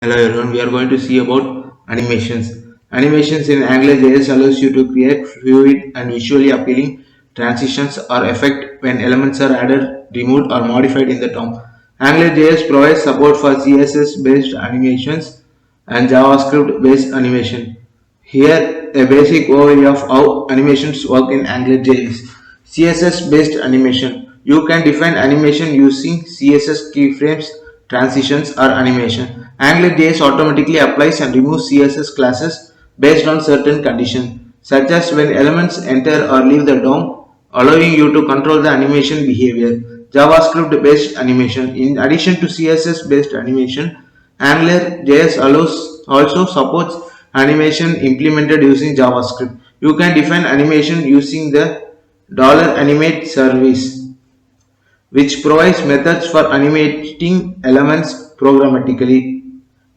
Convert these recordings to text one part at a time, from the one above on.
Hello everyone, we are going to see about animations. Animations in AngularJS allows you to create fluid and visually appealing transitions or effect when elements are added, removed or modified in the DOM. AngularJS provides support for CSS-based animations and JavaScript-based animation. Here, a basic overview of how animations work in AngularJS. CSS-based animation. You can define animation using CSS keyframes, transitions, or animation. AngularJS automatically applies and removes CSS classes based on certain conditions, such as when elements enter or leave the DOM, allowing you to control the animation behavior. JavaScript-based animation. In addition to CSS-based animation, AngularJS also supports animation implemented using JavaScript. You can define animation using the $animate service, which provides methods for animating elements programmatically.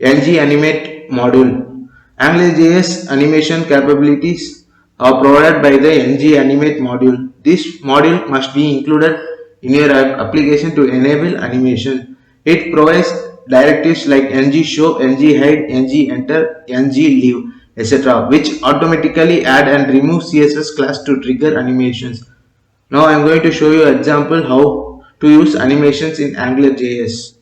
ngAnimate module. AngularJS animation capabilities are provided by the ngAnimate module. This module must be included in your application to enable animation. It provides directives like ngShow, ngHide, ngEnter, ngLeave, etc., which automatically add and remove CSS class to trigger animations. Now I am going to show you an example how to use animations in AngularJS.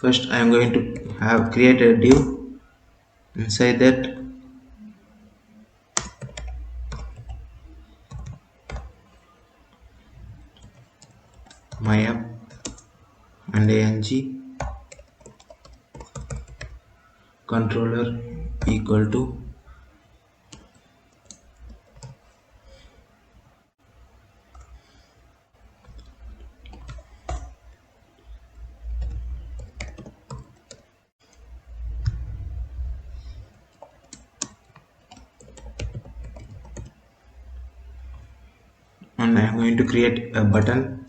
First I am going to have create a div. Inside that my app and ang controller equal to and I am going to create a button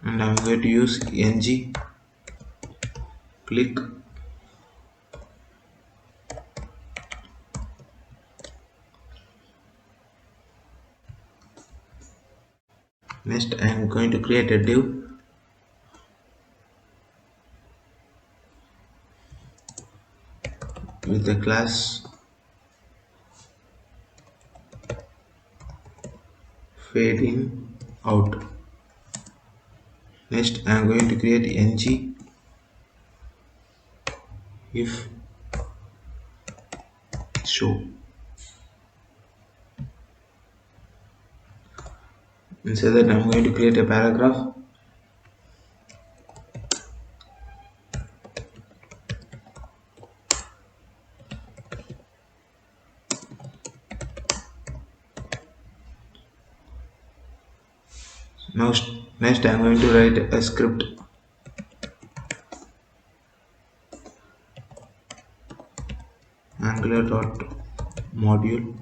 and I am going to use ng click. Next I am going to create a div with the class fade in out. Next I am going to create ng if show. Inside that I am going to create a paragraph. Now next I am going to write a script. Angular.module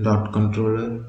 dot controller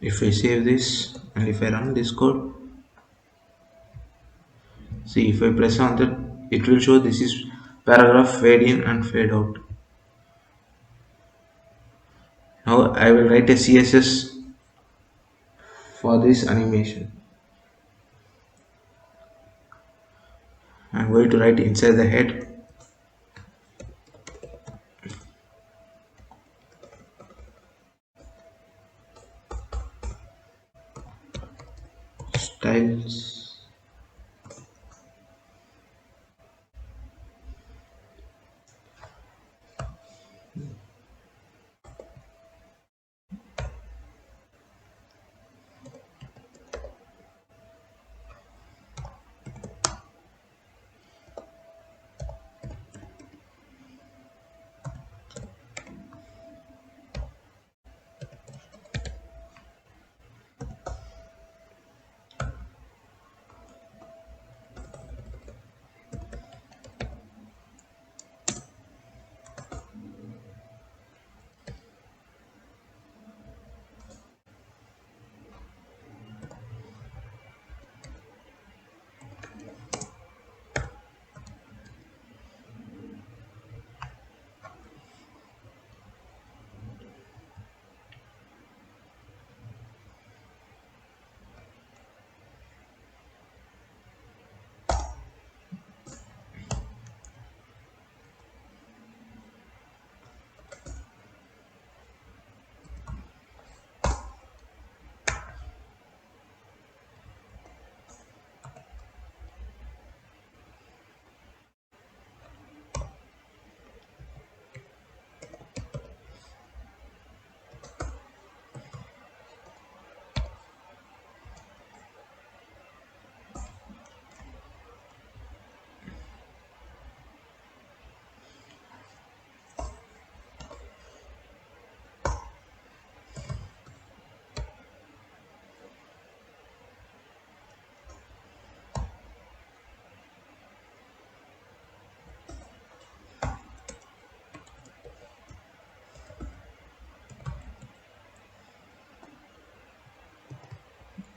If I save this and if I run this code, see if I press on that, it will show this is paragraph fade in and fade out. Now I will write a CSS for this animation. I'm going to write inside the head styles.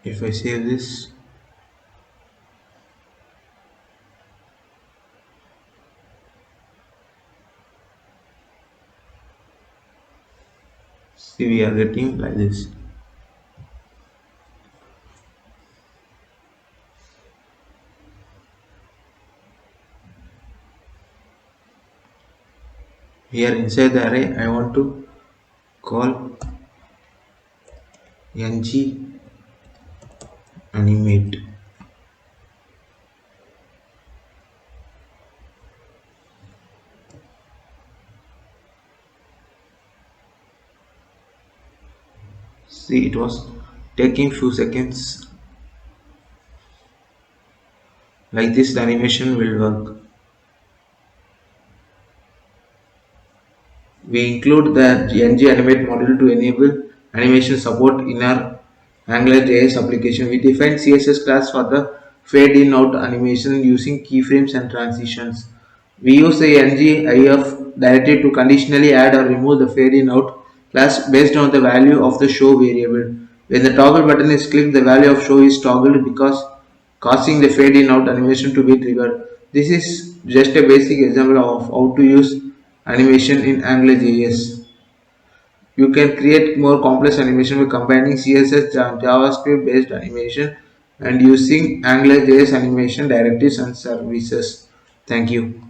If I save this, see we are getting like this. Here inside the array, I want to call ngAnimate. See, it was taking few seconds. Like this, the animation will work. We include the ngAnimate module to enable animation support in our AngularJS application. We define CSS class for the fade in out animation using keyframes and transitions. We use the ngIf directory to conditionally add or remove the fade in out class based on the value of the show variable. When the toggle button is clicked, the value of show is toggled because causing the fade in out animation to be triggered. This is just a basic example of how to use animation in AngularJS. You can create more complex animation by combining CSS and JavaScript based animation and using AngularJS animation directives and services. Thank you.